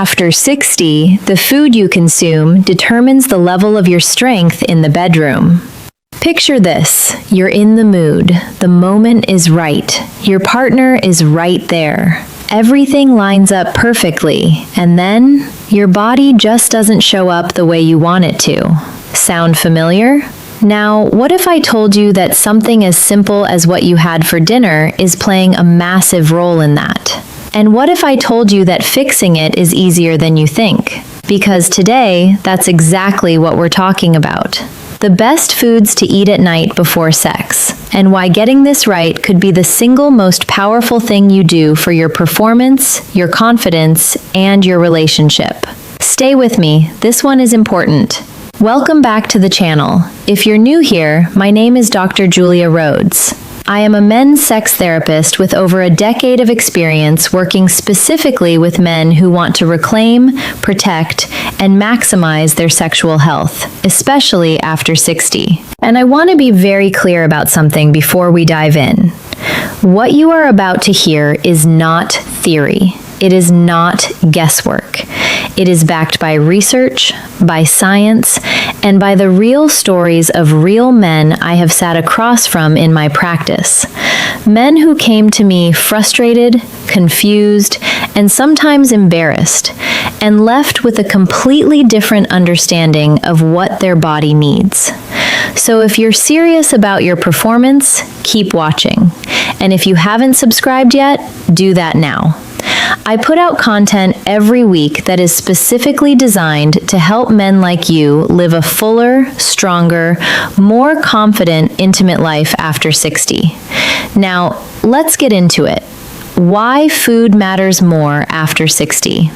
After 60, the food you consume determines the level of your strength in the bedroom. Picture this. You're in the mood. The moment is right. Your partner is right there. Everything lines up perfectly, and then your body just doesn't show up the way you want it to. Sound familiar? Now, what if I told you that something as simple as what you had for dinner is playing a massive role in that? And what if I told you that fixing it is easier than you think? Because today, that's exactly what we're talking about. The best foods to eat at night before sex, and why getting this right could be the single most powerful thing you do for your performance, your confidence, and your relationship. Stay with me, this one is important. Welcome back to the channel. If you're new here, my name is Dr. Julia Rhodes. I am a men's sex therapist with over a decade of experience working specifically with men who want to reclaim, protect, and maximize their sexual health, especially after 60. And I want to be very clear about something before we dive in. What you are about to hear is not theory. It is not guesswork. It is backed by research, by science, and by the real stories of real men I have sat across from in my practice. Men who came to me frustrated, confused, and sometimes embarrassed, and left with a completely different understanding of what their body needs. So if you're serious about your performance, keep watching. And if you haven't subscribed yet, do that now. I put out content every week that is specifically designed to help men like you live a fuller, stronger, more confident, intimate life after 60. Now, let's get into it. Why food matters more after 60.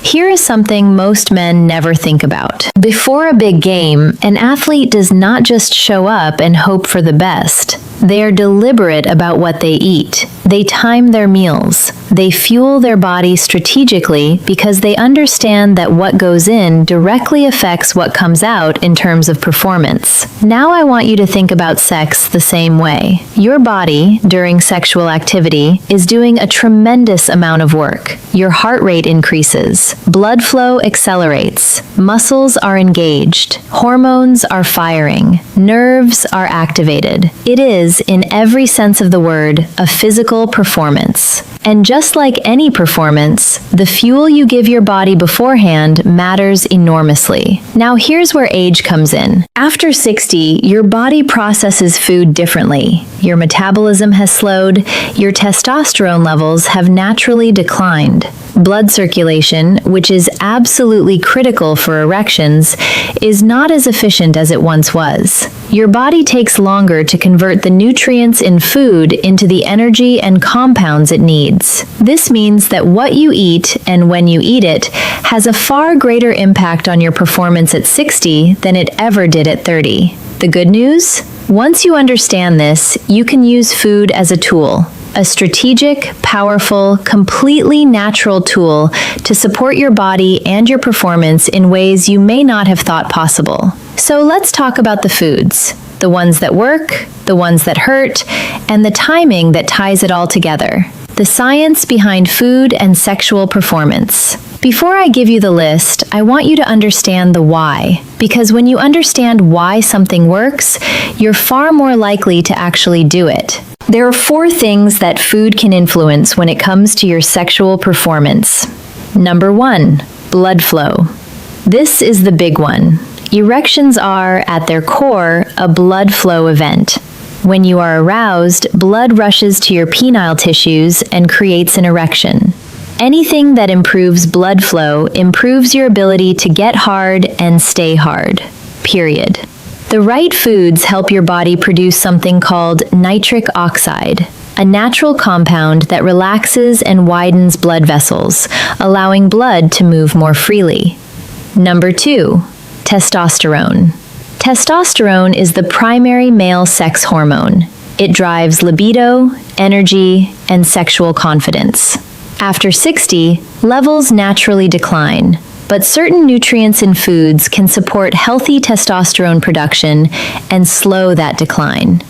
Here is something most men never think about. Before a big game, an athlete does not just show up and hope for the best. They are deliberate about what they eat. They time their meals. They fuel their body strategically because they understand that what goes in directly affects what comes out in terms of performance. Now I want you to think about sex the same way. Your body, during sexual activity, is doing a tremendous amount of work. Your heart rate increases. Blood flow accelerates. Muscles are engaged. Hormones are firing. Nerves are activated. It is, in every sense of the word, a physical performance. And just like any performance, the fuel you give your body beforehand matters enormously. Now here's where age comes in. After 60, your body processes food differently. Your metabolism has slowed. Your testosterone levels have naturally declined. Blood circulation, which is absolutely critical for erections, is not as efficient as it once was. Your body takes longer to convert the nutrients in food into the energy and compounds it needs. This means that what you eat and when you eat it has a far greater impact on your performance at 60 than it ever did at 30. The good news? Once you understand this, you can use food as a tool. A strategic, powerful, completely natural tool to support your body and your performance in ways you may not have thought possible. So let's talk about the foods, the ones that work, the ones that hurt, and the timing that ties it all together. The science behind food and sexual performance. Before I give you the list, I want you to understand the why, because when you understand why something works, you're far more likely to actually do it. There are 4 things that food can influence when it comes to your sexual performance. Number 1, blood flow. This is the big one. Erections are, at their core, a blood flow event. When you are aroused, blood rushes to your penile tissues and creates an erection. Anything that improves blood flow improves your ability to get hard and stay hard. Period. The right foods help your body produce something called nitric oxide, a natural compound that relaxes and widens blood vessels, allowing blood to move more freely. Number 2, testosterone. Testosterone is the primary male sex hormone. It drives libido, energy, and sexual confidence. After 60, levels naturally decline, but certain nutrients in foods can support healthy testosterone production and slow that decline.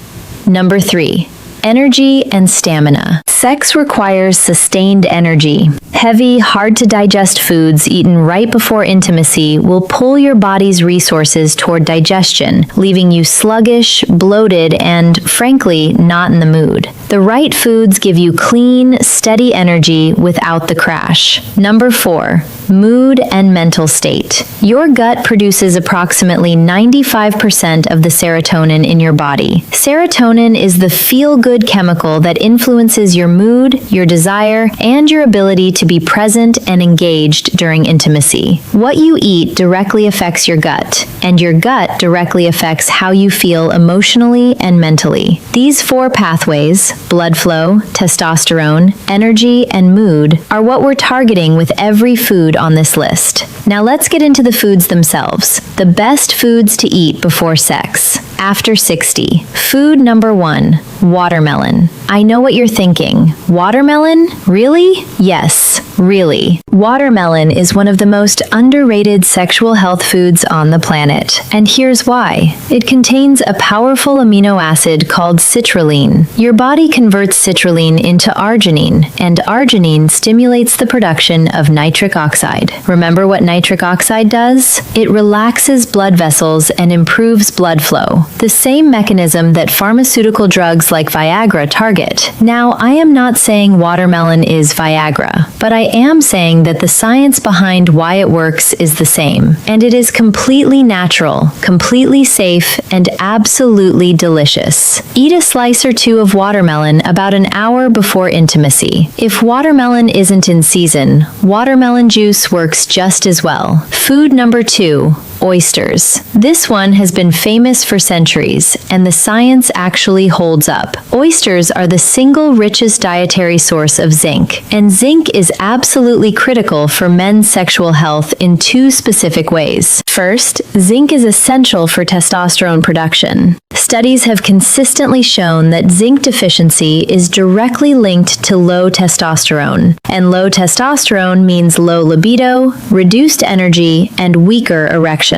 Number 3, Energy and stamina. Sex requires sustained energy. Heavy, hard-to-digest foods eaten right before intimacy will pull your body's resources toward digestion, leaving you sluggish, bloated, and, frankly, not in the mood. The right foods give you clean, steady energy without the crash. Number 4. Mood and mental state. Your gut produces approximately 95% of the serotonin in your body. Serotonin is the feel-good chemical that influences your mood, your desire, and your ability to be present and engaged during intimacy. What you eat directly affects your gut, and your gut directly affects how you feel emotionally and mentally. These 4 pathways, blood flow, testosterone, energy, and mood, are what we're targeting with every food on this list. Now let's get into the foods themselves. The best foods to eat before sex. After 60. Food number 1, watermelon. I know what you're thinking. Watermelon? Really? Yes, really. Watermelon is one of the most underrated sexual health foods on the planet. And here's why. It contains a powerful amino acid called citrulline. Your body converts citrulline into arginine, and arginine stimulates the production of nitric oxide. Remember what nitric oxide does? It relaxes blood vessels and improves blood flow. The same mechanism that pharmaceutical drugs like Viagra target. Now, I am not saying watermelon is Viagra, but I am saying that the science behind why it works is the same. And it is completely natural, completely safe, and absolutely delicious. Eat a slice or 2 of watermelon about an hour before intimacy. If watermelon isn't in season, watermelon juice works just as well. Food number 2. Oysters. This one has been famous for centuries, and the science actually holds up. Oysters are the single richest dietary source of zinc, and zinc is absolutely critical for men's sexual health in 2 specific ways. First, zinc is essential for testosterone production. Studies have consistently shown that zinc deficiency is directly linked to low testosterone, and low testosterone means low libido, reduced energy, and weaker erections.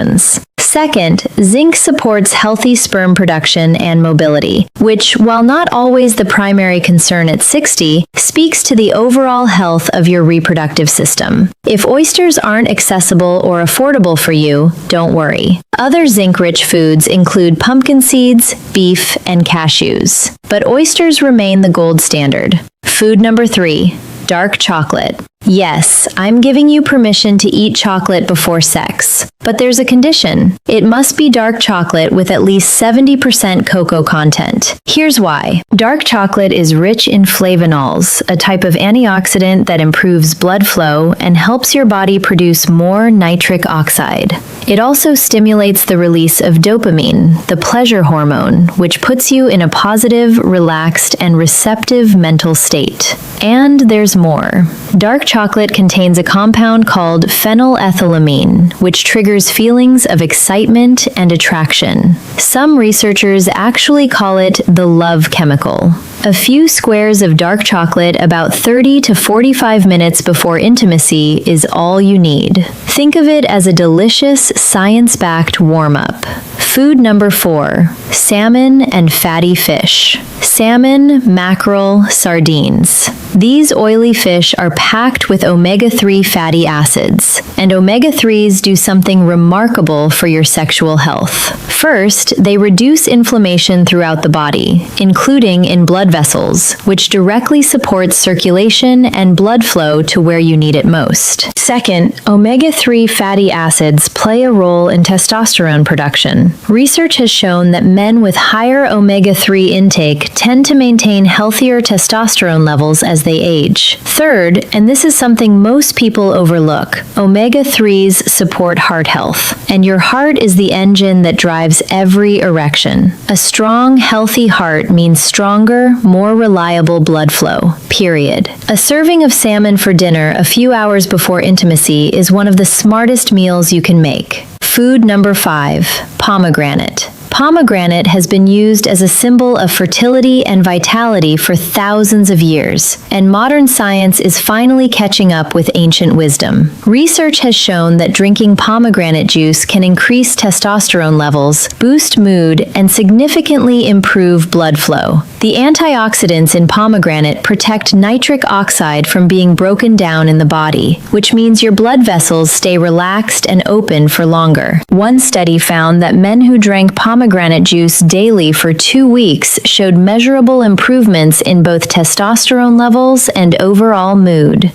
Second, zinc supports healthy sperm production and mobility, which, while not always the primary concern at 60, speaks to the overall health of your reproductive system. If oysters aren't accessible or affordable for you, don't worry. Other zinc-rich foods include pumpkin seeds, beef, and cashews. But oysters remain the gold standard. Food number 3. Dark chocolate. Yes, I'm giving you permission to eat chocolate before sex. But there's a condition. It must be dark chocolate with at least 70% cocoa content. Here's why. Dark chocolate is rich in flavonols, a type of antioxidant that improves blood flow and helps your body produce more nitric oxide. It also stimulates the release of dopamine, the pleasure hormone, which puts you in a positive, relaxed, and receptive mental state. And there's more. Dark chocolate contains a compound called phenylethylamine, which triggers feelings of excitement and attraction. Some researchers actually call it the love chemical. A few squares of dark chocolate about 30 to 45 minutes before intimacy is all you need. Think of it as a delicious, science-backed warm-up. Food number 4. Salmon and fatty fish. Salmon, mackerel, sardines. These oily fish are packed with omega-3 fatty acids, and omega-3s do something remarkable for your sexual health. First, they reduce inflammation throughout the body, including in blood vessels, which directly supports circulation and blood flow to where you need it most. Second, omega-3 fatty acids play a role in testosterone production. Research has shown that men with higher omega-3 intake tend to maintain healthier testosterone levels as they age. Third, and this is something most people overlook, omega-3s support heart health, and your heart is the engine that drives every erection. A strong, healthy heart means stronger, more reliable blood flow, period. A serving of salmon for dinner a few hours before intimacy is one of the smartest meals you can make. Food number 5. Pomegranate. Pomegranate has been used as a symbol of fertility and vitality for thousands of years, and modern science is finally catching up with ancient wisdom. Research has shown that drinking pomegranate juice can increase testosterone levels, boost mood, and significantly improve blood flow. The antioxidants in pomegranate protect nitric oxide from being broken down in the body, which means your blood vessels stay relaxed and open for longer. One study found that men who drank pomegranate juice daily for 2 weeks showed measurable improvements in both testosterone levels and overall mood.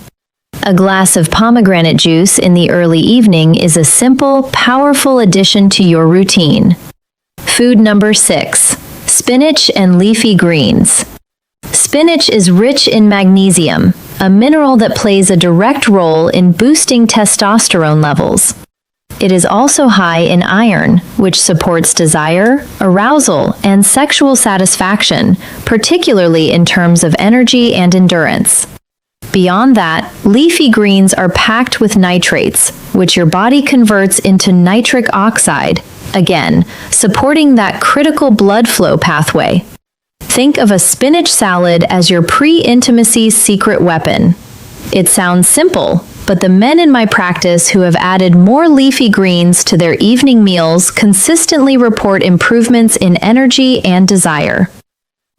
A glass of pomegranate juice in the early evening is a simple, powerful addition to your routine. Food number 6. Spinach and leafy greens. Spinach is rich in magnesium, a mineral that plays a direct role in boosting testosterone levels. It is also high in iron, which supports desire, arousal, and sexual satisfaction, particularly in terms of energy and endurance. Beyond that, leafy greens are packed with nitrates, which your body converts into nitric oxide, again, supporting that critical blood flow pathway. Think of a spinach salad as your pre-intimacy secret weapon. It sounds simple, but the men in my practice who have added more leafy greens to their evening meals consistently report improvements in energy and desire.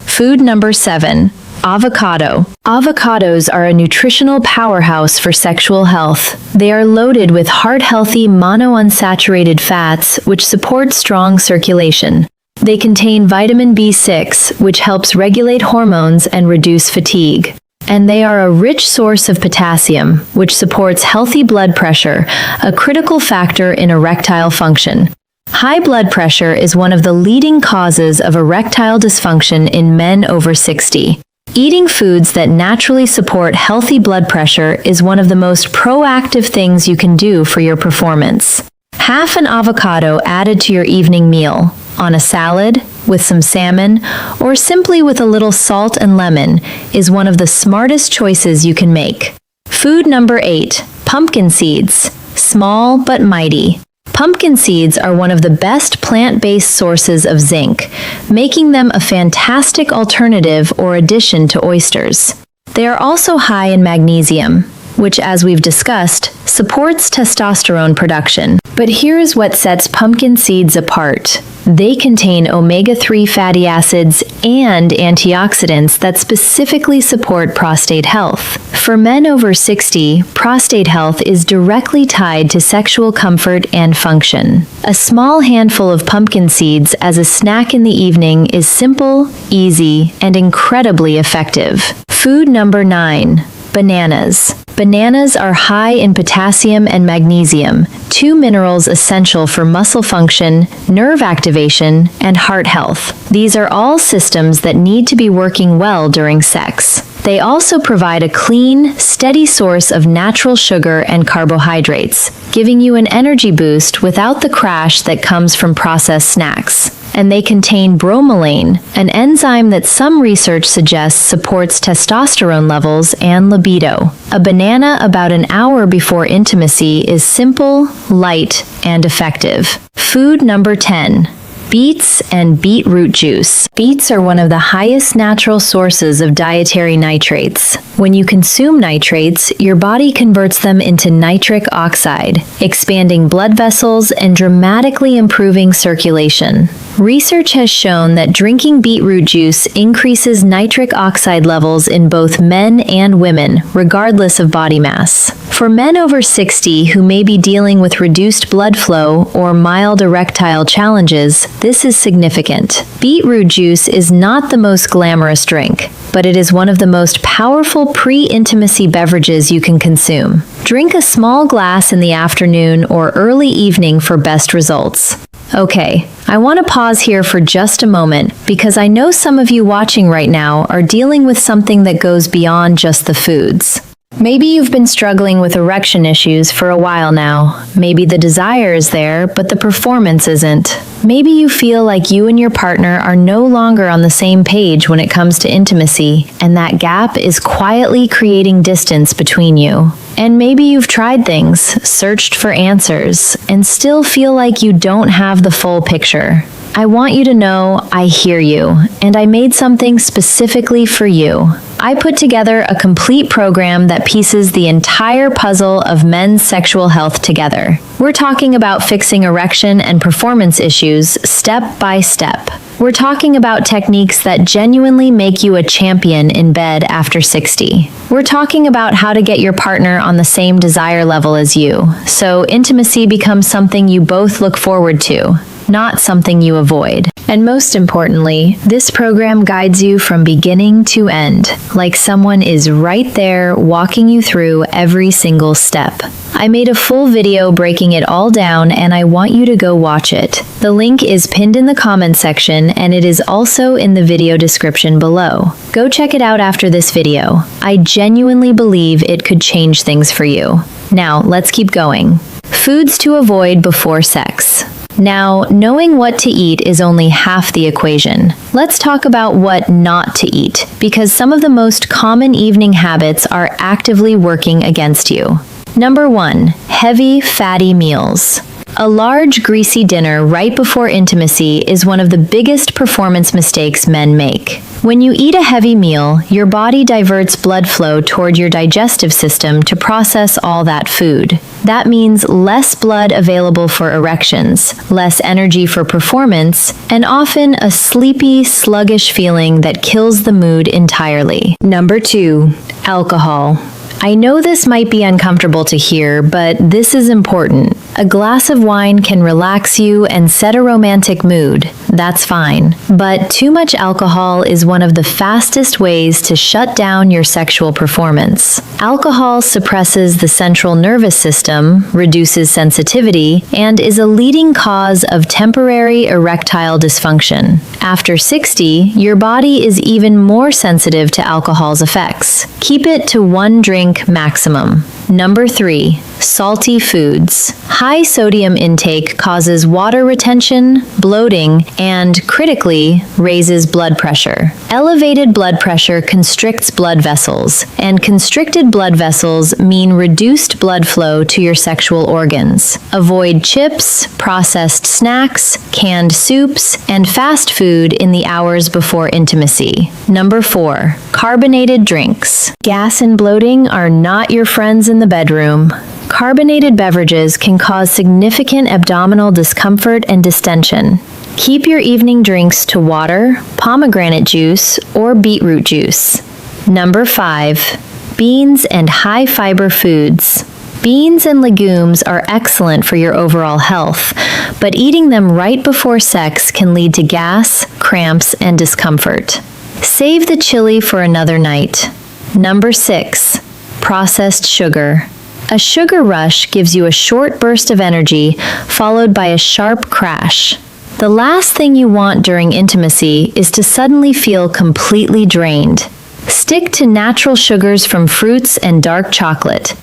Food number 7. Avocado. Avocados are a nutritional powerhouse for sexual health. They are loaded with heart-healthy monounsaturated fats, which support strong circulation. They contain vitamin B6, which helps regulate hormones and reduce fatigue. And they are a rich source of potassium, which supports healthy blood pressure, a critical factor in erectile function. High blood pressure is one of the leading causes of erectile dysfunction in men over 60. Eating foods that naturally support healthy blood pressure is one of the most proactive things you can do for your performance. Half an avocado added to your evening meal, on a salad, with some salmon, or simply with a little salt and lemon, is one of the smartest choices you can make. Food number 8. Pumpkin seeds. Small but mighty. Pumpkin seeds are one of the best plant-based sources of zinc, making them a fantastic alternative or addition to oysters. They are also high in magnesium, which, as we've discussed, supports testosterone production. But here is what sets pumpkin seeds apart. They contain omega-3 fatty acids and antioxidants that specifically support prostate health. For men over 60, prostate health is directly tied to sexual comfort and function. A small handful of pumpkin seeds as a snack in the evening is simple, easy, and incredibly effective. Food number 9. Bananas. Bananas are high in potassium and magnesium, two minerals essential for muscle function, nerve activation, and heart health. These are all systems that need to be working well during sex. They also provide a clean, steady source of natural sugar and carbohydrates, giving you an energy boost without the crash that comes from processed snacks. And they contain bromelain, an enzyme that some research suggests supports testosterone levels and libido. A banana about an hour before intimacy is simple, light, and effective. Food number 10. Beets and beetroot juice. Beets are one of the highest natural sources of dietary nitrates. When you consume nitrates, your body converts them into nitric oxide, expanding blood vessels and dramatically improving circulation. Research has shown that drinking beetroot juice increases nitric oxide levels in both men and women, regardless of body mass. For men over 60 who may be dealing with reduced blood flow or mild erectile challenges, this is significant. Beetroot juice is not the most glamorous drink, but it is one of the most powerful pre-intimacy beverages you can consume. Drink a small glass in the afternoon or early evening for best results. Okay, I want to pause here for just a moment because I know some of you watching right now are dealing with something that goes beyond just the foods. Maybe you've been struggling with erection issues for a while now. Maybe the desire is there, but the performance isn't. Maybe you feel like you and your partner are no longer on the same page when it comes to intimacy, and that gap is quietly creating distance between you. And maybe you've tried things, searched for answers, and still feel like you don't have the full picture. I want you to know I hear you, and I made something specifically for you. I put together a complete program that pieces the entire puzzle of men's sexual health together. We're talking about fixing erection and performance issues step by step. We're talking about techniques that genuinely make you a champion in bed after 60. We're talking about how to get your partner on the same desire level as you, so intimacy becomes something you both look forward to, not something you avoid. And most importantly, this program guides you from beginning to end, like someone is right there walking you through every single step. I made a full video breaking it all down, and I want you to go watch it. The link is pinned in the comments section, and it is also in the video description below. Go check it out after this video. I genuinely believe it could change things for you. Now, let's keep going. Foods to avoid before sex. Now, knowing what to eat is only half the equation. Let's talk about what not to eat, because some of the most common evening habits are actively working against you. Number 1, heavy, fatty meals. A large, greasy dinner right before intimacy is one of the biggest performance mistakes men make. When you eat a heavy meal, your body diverts blood flow toward your digestive system to process all that food. That means less blood available for erections, less energy for performance, and often a sleepy, sluggish feeling that kills the mood entirely. Number 2, alcohol. I know this might be uncomfortable to hear, but this is important. A glass of wine can relax you and set a romantic mood. That's fine. But too much alcohol is one of the fastest ways to shut down your sexual performance. Alcohol suppresses the central nervous system, reduces sensitivity, and is a leading cause of temporary erectile dysfunction. After 60, your body is even more sensitive to alcohol's effects. Keep it to 1 drink maximum. Number 3, salty foods. High sodium intake causes water retention, bloating, and, critically, raises blood pressure. Elevated blood pressure constricts blood vessels, and constricted blood vessels mean reduced blood flow to your sexual organs. Avoid chips, processed snacks, canned soups, and fast food in the hours before intimacy. Number 4, carbonated drinks. Gas and bloating are not your friends in the bedroom. Carbonated beverages can cause significant abdominal discomfort and distension. Keep your evening drinks to water, pomegranate juice, or beetroot juice. Number 5, beans and high-fiber foods. Beans and legumes are excellent for your overall health, but eating them right before sex can lead to gas, cramps, and discomfort. Save the chili for another night. Number 6, processed sugar. A sugar rush gives you a short burst of energy, followed by a sharp crash. The last thing you want during intimacy is to suddenly feel completely drained. Stick to natural sugars from fruits and dark chocolate.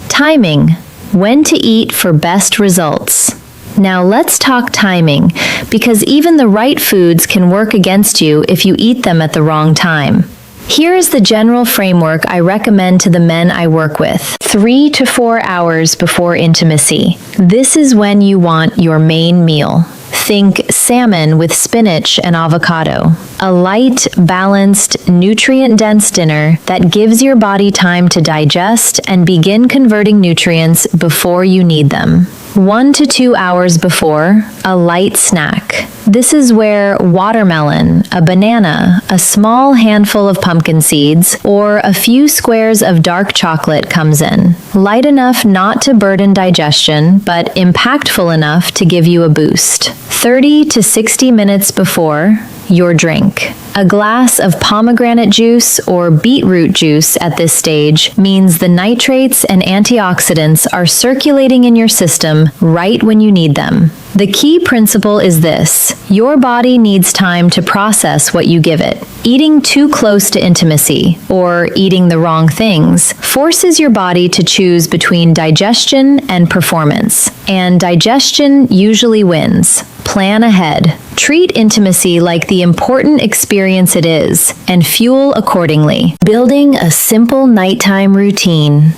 Timing: when to eat for best results. Now let's talk timing, because even the right foods can work against you if you eat them at the wrong time. Here is the general framework I recommend to the men I work with. 3 to 4 hours before intimacy. This is when you want your main meal. Think salmon with spinach and avocado. A light, balanced, nutrient-dense dinner that gives your body time to digest and begin converting nutrients before you need them. 1 to 2 hours before, a light snack. This is where watermelon, a banana, a small handful of pumpkin seeds, or a few squares of dark chocolate comes in. Light enough not to burden digestion, but impactful enough to give you a boost. 30 to 60 minutes before, your drink. A glass of pomegranate juice or beetroot juice at this stage means the nitrates and antioxidants are circulating in your system right when you need them. The key principle is this: your body needs time to process what you give it. Eating too close to intimacy, or eating the wrong things, forces your body to choose between digestion and performance. And digestion usually wins. Plan ahead. Treat intimacy like the important experience it is, and fuel accordingly. Building a simple nighttime routine.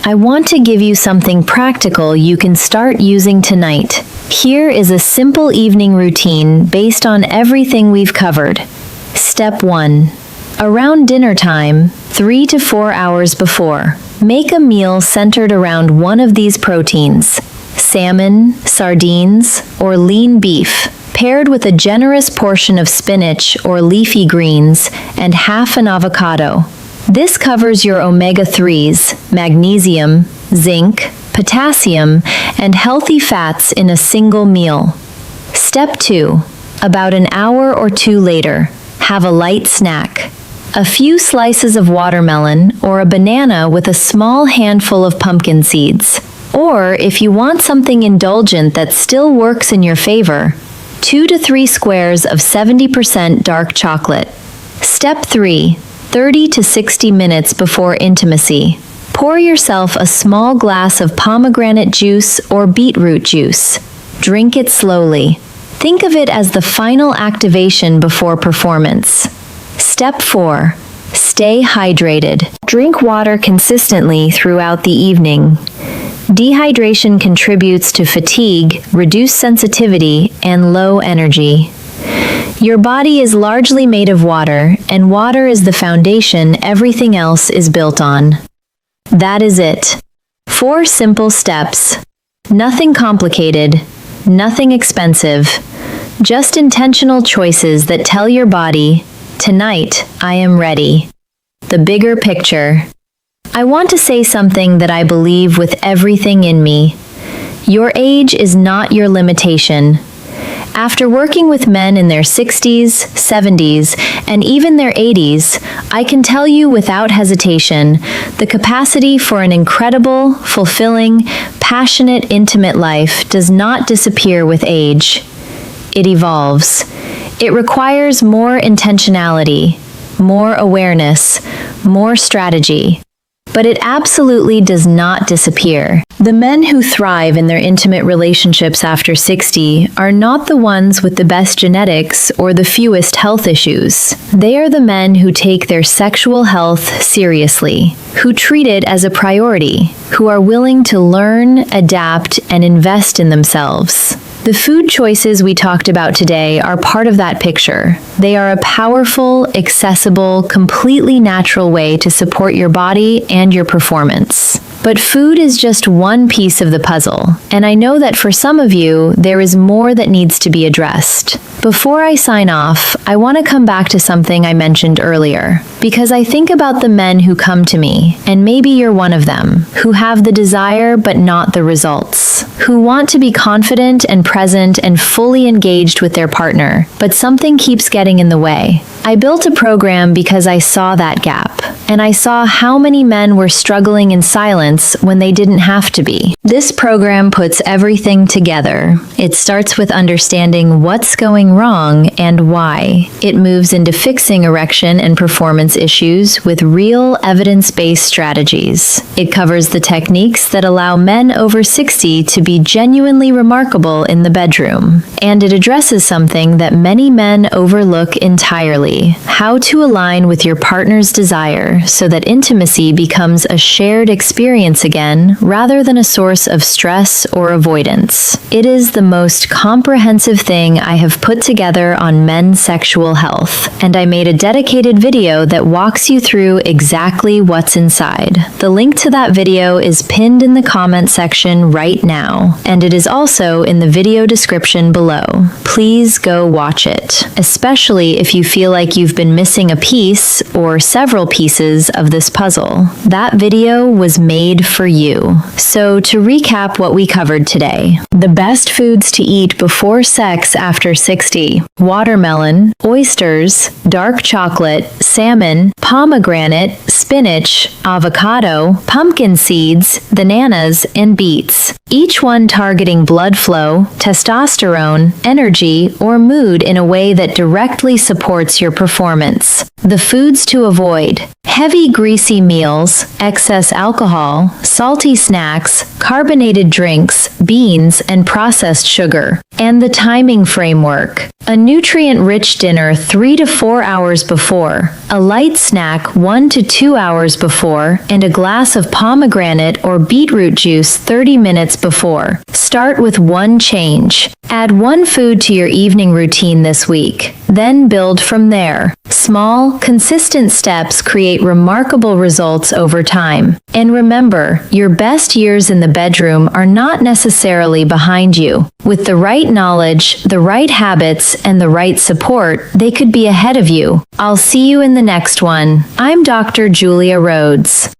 I want to give you something practical you can start using tonight. Here is a simple evening routine based on everything we've covered. Step 1. Around dinner time, 3 to 4 hours before, make a meal centered around one of these proteins: salmon, sardines, or lean beef, paired with a generous portion of spinach or leafy greens and half an avocado. This covers your omega-3s, magnesium, zinc, potassium, and healthy fats in a single meal. Step 2. About an hour or two later, have a light snack. A few slices of watermelon or a banana with a small handful of pumpkin seeds. Or, if you want something indulgent that still works in your favor, 2 to 3 squares of 70% dark chocolate. Step 3. 30 to 60 minutes before intimacy. Pour yourself a small glass of pomegranate juice or beetroot juice. Drink it slowly. Think of it as the final activation before performance. Step 4. Stay hydrated. Drink water consistently throughout the evening. Dehydration contributes to fatigue, reduced sensitivity, and low energy. Your body is largely made of water, and water is the foundation everything else is built on. That is it. 4 simple steps. Nothing complicated, nothing expensive, just intentional choices that tell your body, tonight, I am ready. The bigger picture. I want to say something that I believe with everything in me. Your age is not your limitation. After working with men in their 60s, 70s, and even their 80s, I can tell you without hesitation, the capacity for an incredible, fulfilling, passionate, intimate life does not disappear with age. It evolves. It requires more intentionality, more awareness, more strategy. But it absolutely does not disappear. The men who thrive in their intimate relationships after 60 are not the ones with the best genetics or the fewest health issues. They are the men who take their sexual health seriously, who treat it as a priority, who are willing to learn, adapt, and invest in themselves. The food choices we talked about today are part of that picture. They are a powerful, accessible, completely natural way to support your body and your performance. But food is just one piece of the puzzle, and I know that for some of you, there is more that needs to be addressed. Before I sign off, I want to come back to something I mentioned earlier, because I think about the men who come to me, and maybe you're one of them, who have the desire but not the results, who want to be confident and present and fully engaged with their partner, but something keeps getting in the way. I built a program because I saw that gap, and I saw how many men were struggling in silence when they didn't have to be. This program puts everything together. It starts with understanding what's going wrong and why. It moves into fixing erection and performance issues with real evidence-based strategies. It covers the techniques that allow men over 60 to be genuinely remarkable in the bedroom. And it addresses something that many men overlook entirely: how to align with your partner's desire so that intimacy becomes a shared experience again rather than a source of stress or avoidance. It is the most comprehensive thing I have put together on men's sexual health, and I made a dedicated video that walks you through exactly what's inside. The link to that video is pinned in the comment section right now, and it is also in the video description below. Please go watch it, especially if you feel like you've been missing a piece or several pieces of this puzzle. That video was made for you. So to recap what we covered today: the best foods to eat before sex after 60: watermelon, oysters, dark chocolate, salmon, pomegranate, spinach, avocado, pumpkin seeds, bananas, and beets. Each one targeting blood flow, testosterone, energy, or mood in a way that directly supports your performance. The foods to avoid: Heavy greasy meals, excess alcohol, salty snacks, carbonated drinks, beans, and processed sugar. And the timing framework. A nutrient-rich dinner 3 to 4 hours before, a light snack 1 to 2 hours before, and a glass of pomegranate or beetroot juice 30 minutes before. Start with one change. Add one food to your evening routine this week, then build from there. Small, consistent steps create remarkable results over time. And remember, your best years in the bedroom are not necessarily behind you. With the right knowledge, the right habits, and the right support, they could be ahead of you. I'll see you in the next one. I'm Dr. Julia Rhodes.